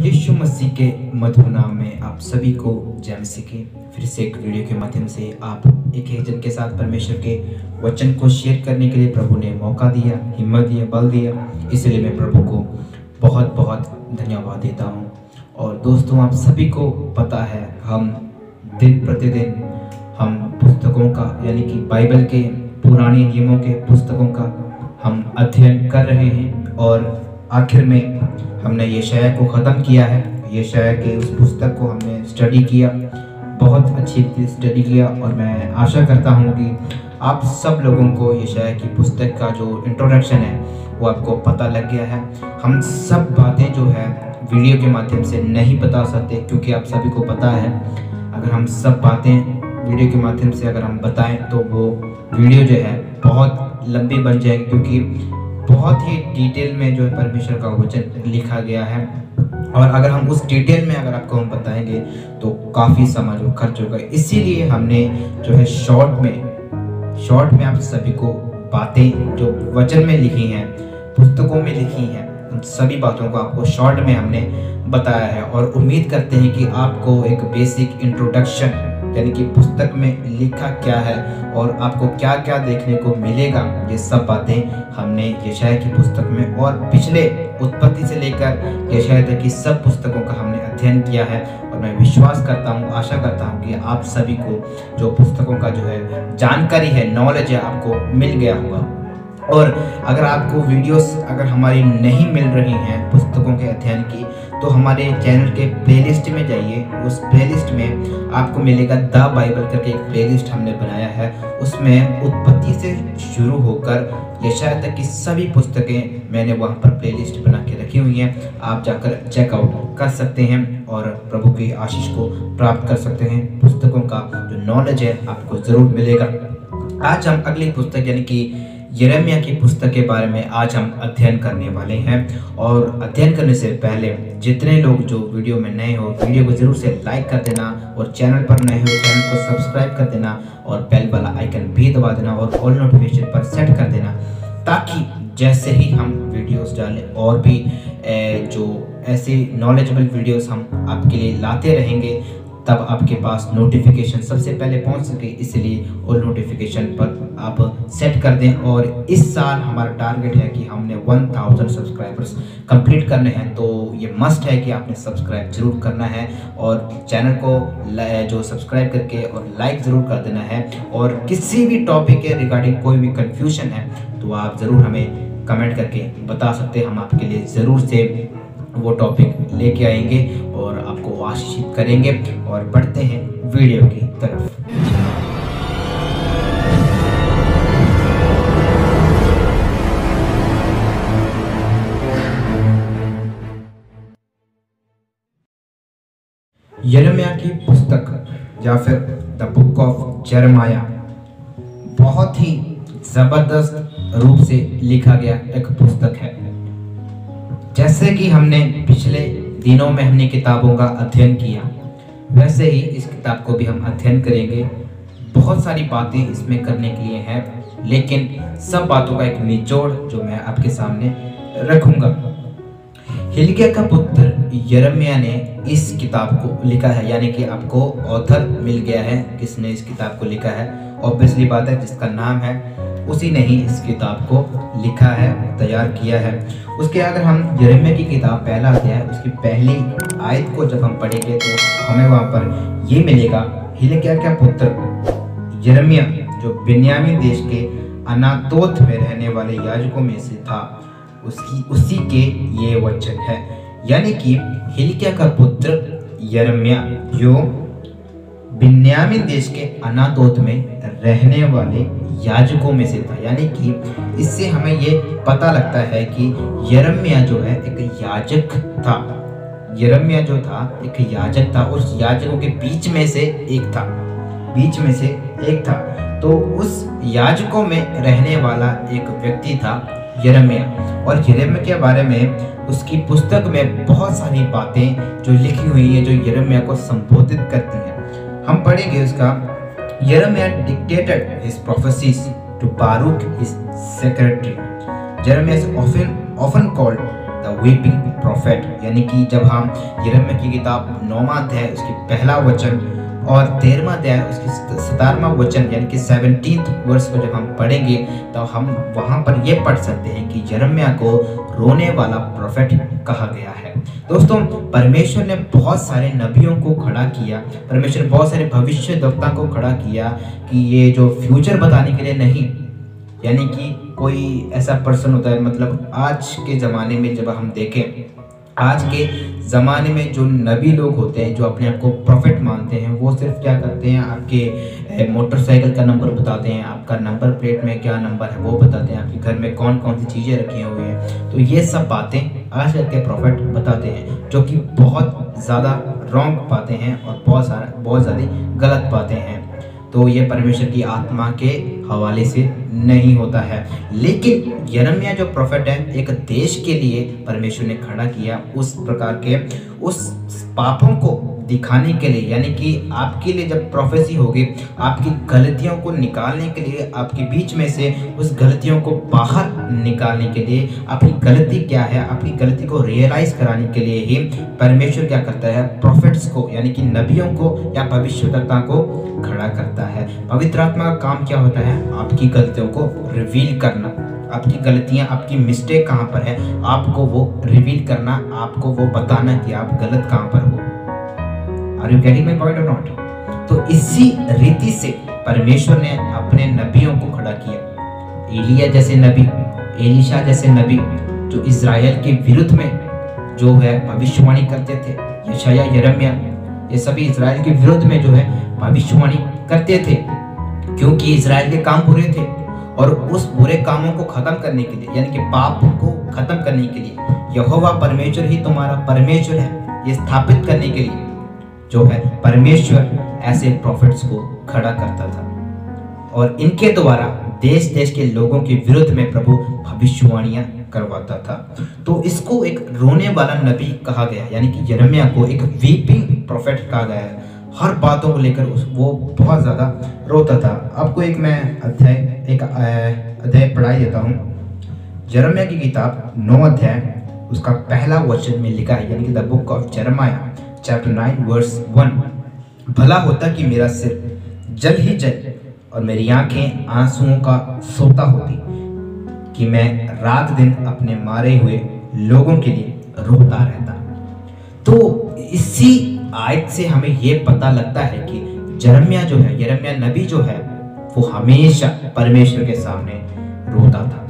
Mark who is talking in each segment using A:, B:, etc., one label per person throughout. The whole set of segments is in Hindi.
A: यीशु मसीह के मधुर नाम में आप सभी को जय मसीह की फिर से एक वीडियो के माध्यम से आप एक जन के साथ परमेश्वर के वचन को शेयर करने के लिए प्रभु ने मौका दिया, हिम्मत दिया, बल दिया। इसलिए मैं प्रभु को बहुत बहुत धन्यवाद देता हूँ। और दोस्तों, आप सभी को पता है हम दिन प्रतिदिन हम पुस्तकों का यानी कि बाइबल के पुराने नियमों के पुस्तकों का हम अध्ययन कर रहे हैं और आखिर में हमने यशायाह को ख़त्म किया है। यशायाह के उस पुस्तक को हमने स्टडी किया, बहुत अच्छी स्टडी किया और मैं आशा करता हूँ कि आप सब लोगों को यशायाह की पुस्तक का जो इंट्रोडक्शन है वो आपको पता लग गया है। हम सब बातें जो है वीडियो के माध्यम से नहीं बता सकते, क्योंकि आप सभी को पता है अगर हम सब बातें वीडियो के माध्यम से अगर हम बताएं तो वो वीडियो जो है बहुत लंबी बन जाएगी, क्योंकि बहुत ही डिटेल में जो है परमेश्वर का वचन लिखा गया है। और अगर हम उस डिटेल में अगर आपको हम बताएंगे तो काफ़ी समय जो खर्च होगा। इसीलिए हमने जो है शॉर्ट में आप सभी को बातें जो वचन में लिखी हैं, पुस्तकों में लिखी हैं, उन सभी बातों को आपको शॉर्ट में हमने बताया है। और उम्मीद करते हैं कि आपको एक बेसिक इंट्रोडक्शन यानी कि पुस्तक में लिखा क्या है और आपको क्या क्या देखने को मिलेगा, ये सब बातें हमने यशायाह की पुस्तक में और पिछले उत्पत्ति से लेकर यशायाह तक की सब पुस्तकों का हमने अध्ययन किया है। और मैं विश्वास करता हूँ, आशा करता हूँ कि आप सभी को जो पुस्तकों का जो है जानकारी है, नॉलेज है, आपको मिल गया होगा। और अगर आपको वीडियोस अगर हमारी नहीं मिल रही हैं पुस्तकों के अध्ययन की, तो हमारे चैनल के प्लेलिस्ट में जाइए। उस प्लेलिस्ट में आपको मिलेगा द बाइबल करके एक प्लेलिस्ट हमने बनाया है। उसमें उत्पत्ति से शुरू होकर यशायाह तक की सभी पुस्तकें मैंने वहाँ पर प्लेलिस्ट बना के रखी हुई हैं। आप जाकर चेकआउट कर सकते हैं और प्रभु की आशीष को प्राप्त कर सकते हैं। पुस्तकों का जो नॉलेज है आपको ज़रूर मिलेगा। आज हम अगली पुस्तक यानी कि यिर्मयाह की पुस्तक के बारे में आज हम अध्ययन करने वाले हैं। और अध्ययन करने से पहले जितने लोग जो वीडियो में नए हो, वीडियो को जरूर से लाइक कर देना और चैनल पर नए हो चैनल को सब्सक्राइब कर देना और बेल वाला आइकन भी दबा देना और ऑल नोटिफिकेशन पर सेट कर देना, ताकि जैसे ही हम वीडियोस डालें और भी जो ऐसे नॉलेजेबल वीडियोस हम आपके लिए लाते रहेंगे, तब आपके पास नोटिफिकेशन सबसे पहले पहुंच सके। इसलिए ऑल नोटिफिकेशन पर आप सेट कर दें। और इस साल हमारा टारगेट है कि हमने 1000 सब्सक्राइबर्स कंप्लीट करने हैं, तो ये मस्ट है कि आपने सब्सक्राइब जरूर करना है और चैनल को जो सब्सक्राइब करके और लाइक ज़रूर कर देना है। और किसी भी टॉपिक के रिगार्डिंग कोई भी कन्फ्यूजन है तो आप ज़रूर हमें कमेंट करके बता सकते हैं। हम आपके लिए ज़रूर से वो टॉपिक लेके आएंगे और आपको आशीषित करेंगे। और बढ़ते हैं वीडियो की तरफ। यिर्मयाह की पुस्तक या फिर द बुक ऑफ यिर्मयाह बहुत ही जबरदस्त रूप से लिखा गया एक पुस्तक है। जैसे कि हमने पिछले दिनों में हमने किताबों का अध्ययन किया, वैसे ही इस किताब को भी हम अध्ययन करेंगे। बहुत सारी बातें इसमें करने के लिए हैं, लेकिन सब बातों का एक निचोड़ जो मैं आपके सामने रखूंगा। हिल्किय्याह का पुत्र यिर्मयाह ने इस किताब को लिखा है, यानी कि आपको ऑथर मिल गया है किसने इस किताब को लिखा है। ऑब्वियसली बात है, जिसका नाम है उसी ने ही इस किताब को लिखा है, तैयार किया है। उसके अगर हम यिर्मयाह की किताब पहला अध्याय उसकी पहली आयत को जब हम पढ़ेंगे तो हमें वहाँ पर ये मिलेगा, हिल्किय्याह का पुत्र यिर्मयाह जो बिन्यामीन देश के अनातोत में रहने वाले याजकों में से था, उसी के ये वचन है। यानी कि हिल्किय्याह का पुत्र यिर्मयाह जो बिन्यामीन देश के अनातोत में रहने वाले याजकों में से था। यानी कि इससे हमें ये पता लगता है कि यिर्मयाह जो है एक याजक था। यिर्मयाह जो था एक याजक था, उस याजकों के बीच में से एक था। तो उस याजकों में रहने वाला एक व्यक्ति था यिर्मयाह। और यिर्मयाह के बारे में उसकी पुस्तक में बहुत सारी बातें जो लिखी हुई हैं जो यिर्मयाह को संबोधित करती हैं। हम पढ़ेंगे उसका। Jeremiah dictated his prophecies to Baruch, his secretary. Jeremiah is often called the weeping prophet, यानी कि जब हम यिर्मयाह की किताब 9वां अध्याय उसकी पहला वचन और 13वां अध्याय उसकी 17वां वचन यानी कि 17th वर्स को जब हम पढ़ेंगे तो हम वहां पर यह पढ़ सकते हैं कि यिर्मयाह को रोने वाला प्रोफेट कहा गया है। दोस्तों, परमेश्वर ने बहुत सारे नबियों को खड़ा किया, परमेश्वर ने बहुत सारे भविष्यद्वक्ता को खड़ा किया कि ये जो फ्यूचर बताने के लिए नहीं, यानी कि कोई ऐसा पर्सन होता है, मतलब आज के ज़माने में जब हम देखें, आज के ज़माने में जो नबी लोग होते हैं जो अपने आप को प्रोफेट मानते हैं, वो सिर्फ क्या करते हैं, आपके मोटरसाइकिल का नंबर बताते हैं, आपका नंबर प्लेट में क्या नंबर है वो बताते हैं, आपके घर में कौन कौन सी चीज़ें रखी हुई हैं। तो ये सब बातें आजकल के प्रोफेट बताते हैं, जो कि बहुत ज़्यादा रॉन्ग बातें हैं और बहुत ज़्यादा गलत बातें हैं। तो ये परमेश्वर की आत्मा के हवाले से नहीं होता है। लेकिन यिर्मयाह जो प्रोफेट है, एक देश के लिए परमेश्वर ने खड़ा किया, उस प्रकार के उस पापों को दिखाने के लिए, यानी कि आपके लिए जब प्रोफेसी होगी, आपकी गलतियों को निकालने के लिए, आपके बीच में से उस गलतियों को बाहर निकालने के लिए, आपकी गलती क्या है, आपकी गलती को रियलाइज कराने के लिए ही परमेश्वर क्या करता है, प्रोफेट्स को यानी कि नबियों को या भविष्यवक्ता को खड़ा करता है। पवित्र आत्मा का काम क्या होता है, आपकी गलतियों को रिवील करना, आपकी गलतियां, आपकी मिस्टेक कहाँ पर है, आपको वो रिवील करना, आपको वो बताना कि आप गलत कहाँ पर हो। Are you getting my point और नॉट? तो इसी रीति से परमेश्वर ने अपने नबियों को खड़ा किया, एलिया जैसे नबी, एलिशा जैसे नबी, जो इज़राइल के विरुद्ध में जो है भविष्यवाणी करते थे। यशायाह, यिर्मयाह, ये सभी इज़राइल के विरुद्ध में जो है भविष्यवाणी करते थे, क्योंकि इज़राइल के काम बुरे थे और उस बुरे कामों को खत्म करने के लिए, यानी कि पाप को खत्म करने के लिए यहोवा परमेश्वर ही तुम्हारा परमेश्वर है, ये स्थापित करने के लिए जो है परमेश्वर ऐसे प्रोफेट्स को खड़ा करता था और इनके द्वारा देश देश के लोगों के विरुद्ध में प्रभु भविष्यवाणियां करवाता था। तो इसको एक रोने वाला नबी कहा गया, यानी कि यिर्मयाह को एक वीपिंग प्रोफेट कहा गया है। हर बातों को लेकर वो बहुत ज़्यादा रोता था। आपको एक मैं अध्याय पढ़ाई देता हूँ। यिर्मयाह की किताब 9 अध्याय उसका पहला वचन में लिखा है, यानी कि द बुक ऑफ यिर्मयाह चैप्टर 9 वर्स 1, भला होता कि मेरा सिर जल ही जल और मेरी आंखें आंसुओं का सोता होती, कि मैं रात दिन अपने मारे हुए लोगों के लिए रोता रहता। तो इसी आयत से हमें ये पता लगता है कि यिर्मयाह जो है, यिर्मयाह नबी जो है, वो हमेशा परमेश्वर के सामने रोता था,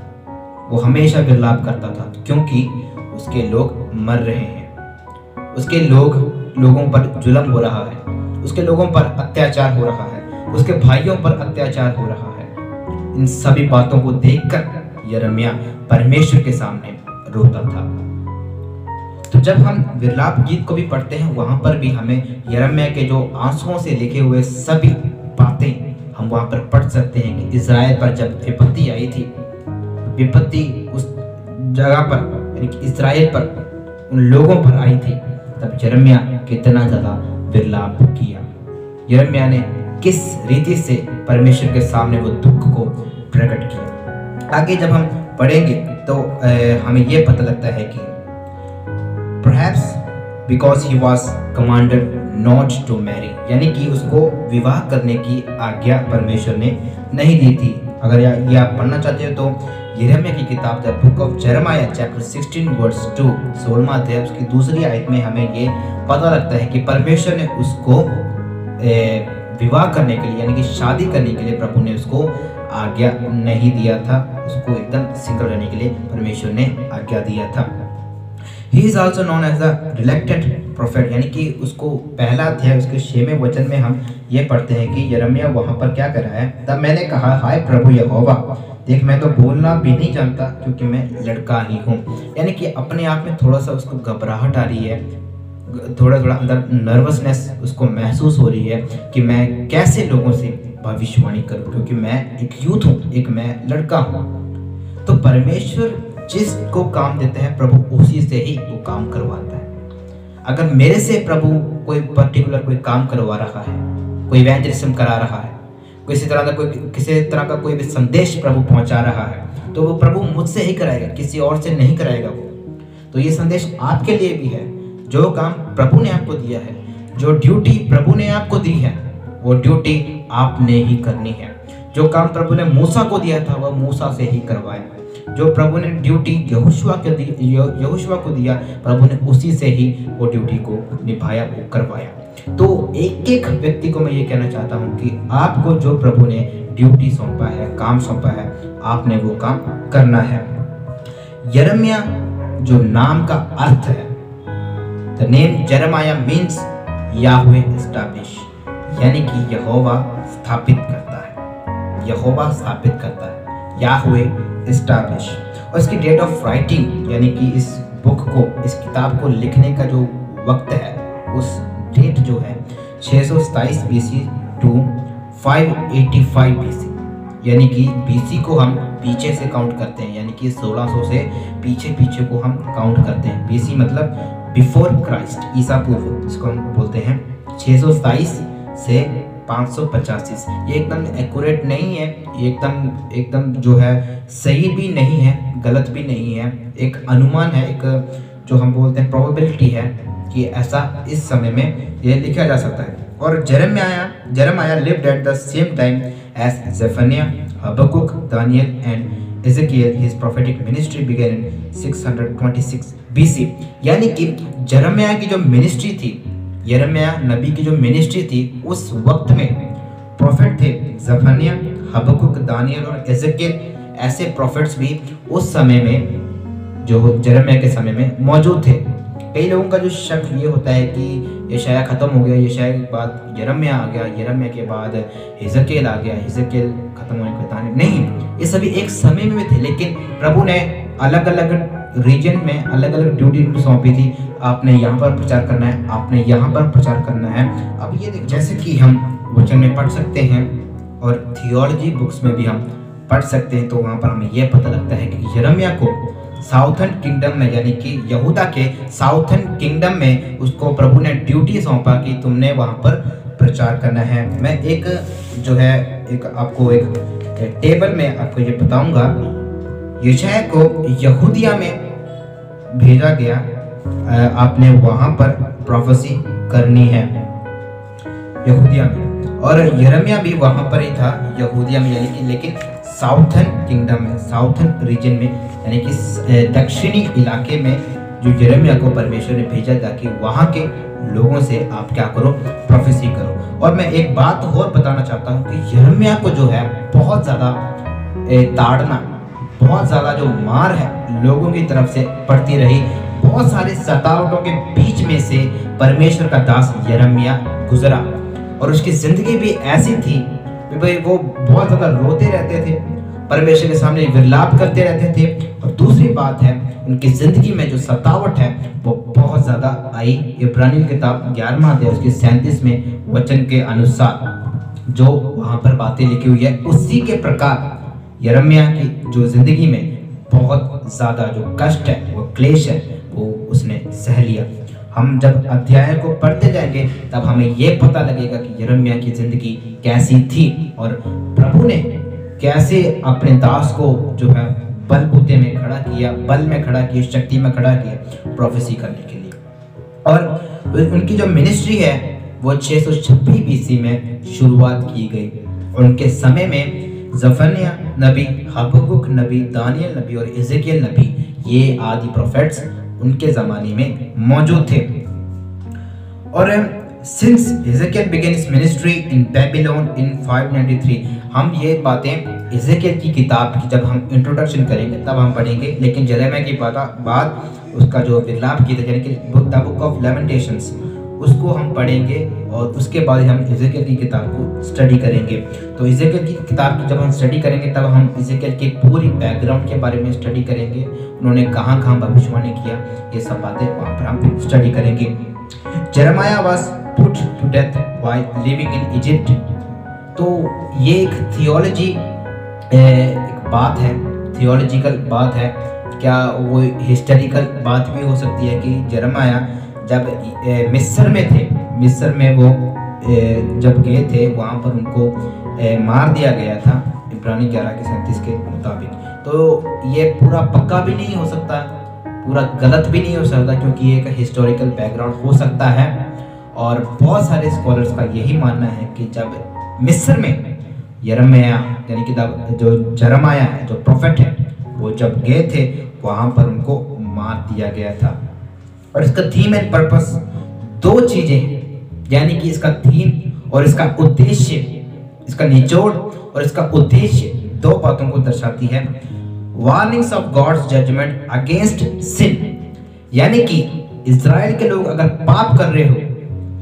A: वो हमेशा विलाप करता था, क्योंकि उसके लोग मर रहे हैं, उसके लोगों पर जुल्म हो रहा है, उसके लोगों पर अत्याचार हो रहा है, उसके भाइयों पर अत्याचार हो रहा है। इन सभी बातों को देखकर यिर्मयाह परमेश्वर के सामने रोता था। तो जब हम विलाप गीत को भी पढ़ते हैं, वहां पर भी हमें यिर्मयाह के जो आंसुओं से लिखे हुए सभी बातें हम वहां पर पढ़ सकते हैं कि इज़राइल पर जब विपत्ति आई थी, विपत्ति उस जगह पर यानी कि इज़राइल पर, उन लोगों पर आई थी, तब यिर्मयाह कितना ज़्यादा विलाप किया, यिर्मयाह ने किस रीति से परमेश्वर के सामने वो दुख को प्रकट किया। आगे जब हम पढ़ेंगे तो हमें यह पता लगता है कि perhaps because he was commanded not to marry, यानी कि उसको विवाह करने की आज्ञा परमेश्वर ने नहीं दी थी। अगर ये आप पढ़ना चाहते हो तो यिर्मयाह की किताब द बुक ऑफ यिर्मयाह चैप्टर 16 वर्स 2, 16वां अध्याय उसकी दूसरी आयत में हमें ये पता लगता है कि परमेश्वर ने उसको विवाह करने के लिए यानी कि शादी करने के लिए प्रभु ने उसको आज्ञा नहीं दिया था, उसको एकदम सिंगल रहने के लिए परमेश्वर ने आज्ञा दिया था। He is also known as the reluctant prophet, यानी कि उसको पहला अध्याय उसके 6वें वचन में हम ये पढ़ते हैं कि यिर्मयाह वहाँ पर क्या कर रहा है, तब मैंने कहा हाय प्रभु यहोवा, देख मैं तो बोलना भी नहीं जानता क्योंकि मैं लड़का ही हूँ। यानी कि अपने आप में थोड़ा सा उसको घबराहट आ रही है, थोड़ा अंदर नर्वसनेस उसको महसूस हो रही है कि मैं कैसे लोगों से भविष्यवाणी करूँ, क्योंकि मैं एक यूथ हूँ, एक मैं लड़का हूँ। तो परमेश्वर जिसको काम देता है प्रभु उसी से ही वो काम करवाता है। अगर मेरे से प्रभु कोई पर्टिकुलर कोई काम करवा रहा है, कोई इवेंजलिज्म करा रहा है, किसी तरह का कोई भी संदेश प्रभु पहुंचा रहा है, तो वो प्रभु मुझसे ही कराएगा, किसी और से नहीं कराएगा वो। तो ये संदेश आपके लिए भी है। जो काम प्रभु ने आपको दिया है, जो ड्यूटी प्रभु ने आपको दी है, वो ड्यूटी आपने ही करनी है। जो काम प्रभु ने मूसा को दिया था वह मूसा से ही करवाया। जो प्रभु ने ड्यूटी यहोशुआ को दिया, प्रभु ने उसी से ही वो ड्यूटी को निभाया, वो करवाया। तो एक एक व्यक्ति को मैं ये कहना चाहता हूँ कि आपको जो प्रभु ने ड्यूटी सौंपा है, काम सौंपा है, आपने वो काम करना है। यिर्मयाह जो नाम का अर्थ है, the name Jeremiah means Yahweh establish, यानी कि यहोवा स्थापित करता है, यहोवा स्थापित करता है, याहवे एस्टैब्लिश। और इसकी डेट ऑफ राइटिंग, यानी कि इस बुक को, इस किताब को लिखने का जो वक्त है, उस डेट जो है 627 बीसी टू 585 बीसी, यानी कि बीसी को हम पीछे से काउंट करते हैं, यानी कि 1600 से पीछे को हम काउंट करते हैं। बीसी मतलब बिफोर क्राइस्ट, ईसा पूर्व, इसको हम बोलते हैं। 627 से 585, ये एकदम एक्यूरेट नहीं है, ये एकदम जो है सही भी नहीं है, गलत भी नहीं है, एक अनुमान है, एक जो हम बोलते हैं प्रोबेबिलिटी है कि ऐसा इस समय में ये लिखा जा सकता है। और Jeremiah lived at the same time as Zephaniah, Habakkuk, Daniel and Ezekiel. His prophetic ministry began in 626 BC, यानी कि यिर्मयाह की जो मिनिस्ट्री थी, यिर्मयाह नबी की जो मिनिस्ट्री थी, उस वक्त में प्रोफेट थे जेफन्याह, हबक्कुक, दानियल और एजेकियल, ऐसे प्रोफेट्स भी उस समय में, जो यिर्मयाह के समय में मौजूद थे। कई लोगों का जो शक ये होता है कि यशायाह खत्म हो गया, यशायाह के बाद यिर्मयाह आ गया, यिर्मयाह के बाद एजेकियल आ गया, एजेकियल खत्म होने के बाद नहीं, ये सभी एक समय में थे, लेकिन प्रभु ने अलग अलग रीजन में अलग अलग ड्यूटी सौंपी थी। आपने यहाँ पर प्रचार करना है, आपने यहाँ पर प्रचार करना है। अब ये देख, जैसे कि हम वचन में पढ़ सकते हैं और थियोलॉजी बुक्स में भी हम पढ़ सकते हैं, तो वहाँ पर हमें यह पता लगता है कि यिर्मयाह को साउथर्न किंगडम में, यानी कि यहूदा के साउथर्न किंगडम में उसको प्रभु ने ड्यूटी सौंपा कि तुमने वहाँ पर प्रचार करना है। मैं एक जो है आपको एक टेबल में आपको ये बताऊंगा। यशायाह को यहूदिया में भेजा गया, आपने वहाँ पर प्रोफेसी करनी है यहूदिया में, और यिर्मयाह भी वहाँ पर ही था यहूदिया में, यानी कि लेकिन साउथर्न किंगडम में, साउथर्न रीजन में, यानी कि दक्षिणी इलाके में जो यिर्मयाह को परमेश्वर ने भेजा ताकि वहाँ के लोगों से आप क्या करो, प्रोफेसी करो। और मैं एक बात और बताना चाहता हूँ कि यिर्मयाह को जो है बहुत ज़्यादा ताड़ना, बहुत ज़्यादा जो मार है लोगों की तरफ से पड़ती रही। बहुत सारे सतावटों के बीच में से परमेश्वर का दास यिर्मयाह गुजरा, और उसकी ज़िंदगी भी ऐसी थी कि भाई वो बहुत ज़्यादा रोते रहते थे, परमेश्वर के सामने विलाप करते रहते थे। और दूसरी बात है, उनकी ज़िंदगी में जो सतावट है वो बहुत ज़्यादा आई। इब्रानियों की किताब 11वां अध्याय उसके 37 में वचन के अनुसार जो वहाँ पर बातें लिखी हुई है, उसी के प्रकार यिर्मयाह की जो ज़िंदगी में बहुत ज़्यादा जो कष्ट है, वो क्लेश है, वो उसने सह लिया। हम जब अध्याय को पढ़ते जाएंगे तब हमें ये पता लगेगा कि यिर्मयाह की ज़िंदगी कैसी थी और प्रभु ने कैसे अपने दास को जो है बलबूते में खड़ा किया, बल में खड़ा किया, शक्ति में खड़ा किया प्रोफेसी करने के लिए। और उनकी जो मिनिस्ट्री है वो 626 बीसी में शुरुआत की गई, और उनके समय में जफन्याह नबी, हबक्कुक नबी, दानियल नबी और एजेकियल नबी, ये आदि प्रोफेट्स उनके ज़माने में मौजूद थे। और since Ezekiel began his ministry in Babylon in 593, हम ये बातें एजेकियल की किताब की जब हम इंट्रोडक्शन करेंगे तब हम पढ़ेंगे, लेकिन यिर्मयाह की बाद उसका जो विलाप की यानी कि द बुक ऑफ लेमेंटेशंस, उसको हम पढ़ेंगे और उसके बाद हम एजेकियल की किताब को स्टडी करेंगे। तो एजेकियल की किताब की जब हम स्टडी करेंगे तब हम एजेकियल की पूरी बैकग्राउंड के बारे में स्टडी करेंगे, उन्होंने कहाँ कहाँ भविष्यवाणी किया, ये सब बातें वहाँ पर हम स्टडी करेंगे। Jeremiah was put to death while living in Egypt. तो ये एक थियोलॉजी एक बात है, थियोलॉजिकल बात है, क्या वो हिस्टोरिकल बात भी हो सकती है कि जेरेमाया जब मिस्र में थे, मिस्र में वो जब गए थे वहाँ पर उनको मार दिया गया था इब्रानी 11 के 37 के मुताबिक। तो ये पूरा पक्का भी नहीं हो सकता, पूरा गलत भी नहीं हो सकता, क्योंकि ये एक हिस्टोरिकल बैकग्राउंड हो सकता है। और बहुत सारे स्कॉलर्स का यही मानना है कि जब मिस्र में यिर्मयाह यानी कि जो जरमाया है, जो प्रोफेट है, वो जब गए थे वहाँ पर उनको मार दिया गया था। और इसका थीम एंड पर्पस दो चीज़ें हैं, यानी कि इसका थीम और इसका उद्देश्य, इसका निचोड़ और इसका उद्देश्य दो बातों को दर्शाती है। Warnings of God's judgement against sin, यानी कि इज़राइल के लोग अगर पाप कर रहे हो,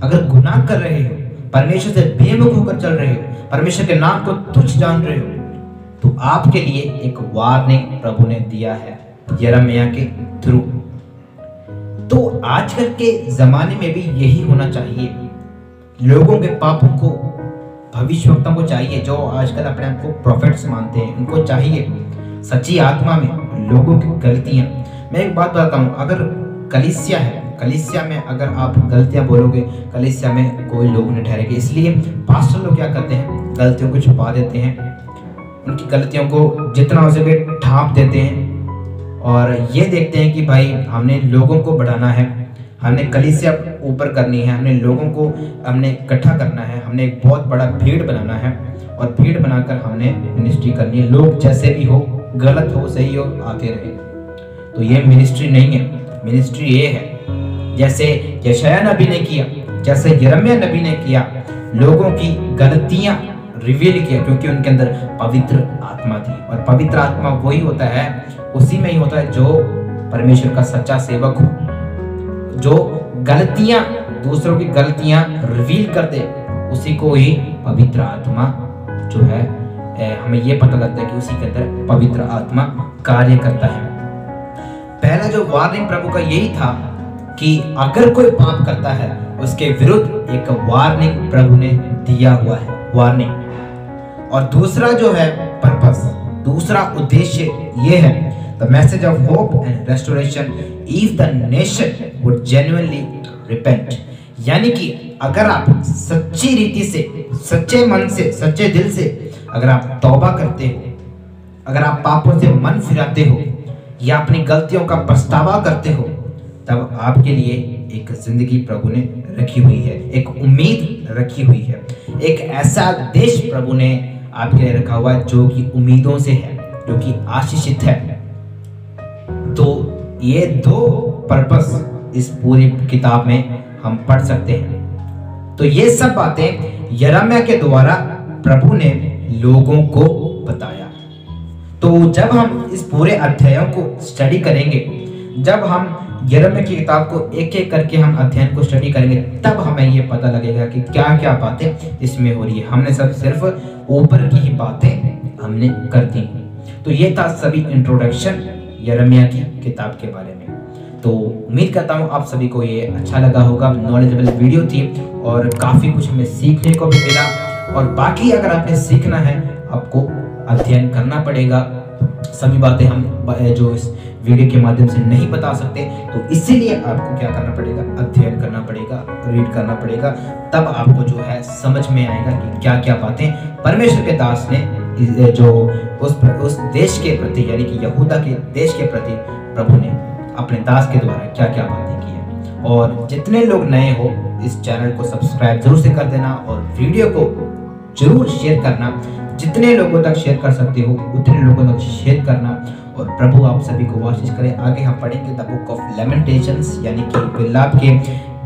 A: अगर गुनाह कर रहे हो, परमेश्वर से बेमुख होकर चल रहे हो, परमेश्वर के नाम को तुच्छ जान रहे हो, तो आपके लिए एक वार्निंग प्रभु ने दिया है यिर्मयाह के थ्रू। तो आजकल के जमाने में भी यही होना चाहिए। लोगों के पापों को, भविष्यवक्ताओं को चाहिए, जो आजकल अपने आप को प्रोफेट्स मानते हैं, उनको चाहिए सच्ची आत्मा में लोगों की गलतियां। मैं एक बात बताता हूँ, अगर कलीसिया है, कलीसिया में अगर आप गलतियां बोलोगे, कलीसिया में कोई लोग नहीं ठहरेंगे। इसलिए पास्टर लोग क्या करते हैं, गलतियों को छुपा देते हैं, उनकी गलतियों को जितना हो सके ढांप देते हैं, और ये देखते हैं कि भाई हमने लोगों को बढ़ाना है, हमने कलीसिया ऊपर करनी है, हमने लोगों को हमने इकट्ठा करना है, हमने एक बहुत बड़ा भीड़ बनाना है, और भीड़ बनाकर हमने मिनिस्ट्री करनी है। लोग जैसे भी हो, गलत हो सही हो, आते रहे। तो ये मिनिस्ट्री नहीं है। मिनिस्ट्री ये है जैसे यशायाह नबी ने किया, जैसे यिर्मयाह नबी ने किया, लोगों की गलतियां रिवील किया, क्योंकि उनके अंदर पवित्र आत्मा थी। और पवित्र आत्मा वही होता है, उसी में ही होता है जो परमेश्वर का सच्चा सेवक हो, जो गलतियां, दूसरों की गलतियां रिवील कर दे, उसी को ही पवित्र आत्मा जो है, हमें ये पता लगता है कि उसी के अंदर पवित्र आत्मा कार्य करता है। पहला जो वार्निंग प्रभु का यही था कि अगर कोई पाप करता है उसके विरुद्ध एक वार्निंग प्रभु ने दिया हुआ है, वार्निंग। और दूसरा जो है पर्पस, दूसरा उद्देश्य ये है, the message of hope and restoration if the nation would genuinely repent, यानी कि अगर आप सच्ची रीति से, सच्चे मन से, सच्चे दिल से अगर आप तौबा करते हो, अगर आप पापों से मन फिराते हो या अपनी गलतियों का पछतावा करते हो, तब आपके लिए एक जिंदगी प्रभु ने रखी हुई है, एक उम्मीद रखी हुई है, एक ऐसा देश प्रभु ने आपके लिए रखा हुआ है जो कि उम्मीदों से है, जो कि आशीषित है। तो ये दो पर्पस इस पूरी किताब में हम पढ़ सकते हैं। तो ये सब बातें यिर्मयाह के द्वारा प्रभु ने लोगों को बताया। तो जब हम इस पूरे अध्यायों को स्टडी करेंगे, जब हम यिर्मयाह की किताब को एक एक करके हम अध्ययन को स्टडी करेंगे, तब हमें ये पता लगेगा कि क्या क्या बातें इसमें हो रही है। हमने सब सिर्फ ऊपर की ही बातें हमने कर दी। तो ये था सभी इंट्रोडक्शन यिर्मयाह की किताब के बारे में। तो उम्मीद करता हूँ आप सभी को ये अच्छा लगा होगा, नॉलेजेबल वीडियो थी और काफ़ी कुछ हमें सीखने को भी मिला। और बाकी अगर आपने सीखना है, आपको अध्ययन करना पड़ेगा। सभी बातें हम जो इस वीडियो के माध्यम से नहीं बता सकते, तो इसीलिए आपको क्या करना पड़ेगा, अध्ययन करना पड़ेगा, रीड करना पड़ेगा। तब आपको जो है समझ में आएगा कि क्या क्या बातें परमेश्वर के दास ने जो उस देश के प्रति, यानी कि यहूदा के देश के प्रति प्रभु ने अपने दास के द्वारा क्या क्या बातें की है। और जितने लोग नए हो, इस चैनल को सब्सक्राइब जरूर से कर देना और वीडियो को जरूर शेयर करना। जितने लोगों तक शेयर कर सकते हो उतने लोगों तक शेयर करना। और प्रभु आप सभी को आशीष करे। आगे हम पढ़ेंगे द बुक ऑफ लेमेंटेशंस, यानी कि विलाप के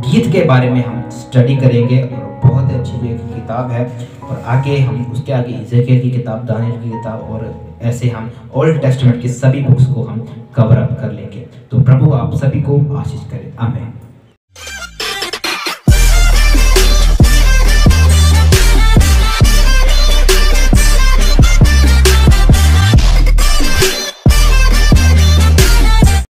A: गीत के बारे में हम स्टडी करेंगे, और बहुत अच्छी एक किताब है। और आगे हम उसके आगे इज़ेकियल की किताब, दानियल की किताब, और ऐसे हम ओल्ड टेस्टामेंट की सभी बुक्स को हम कवर अप कर लेंगे। तो प्रभु आप सभी को आशीष करे। आमीन।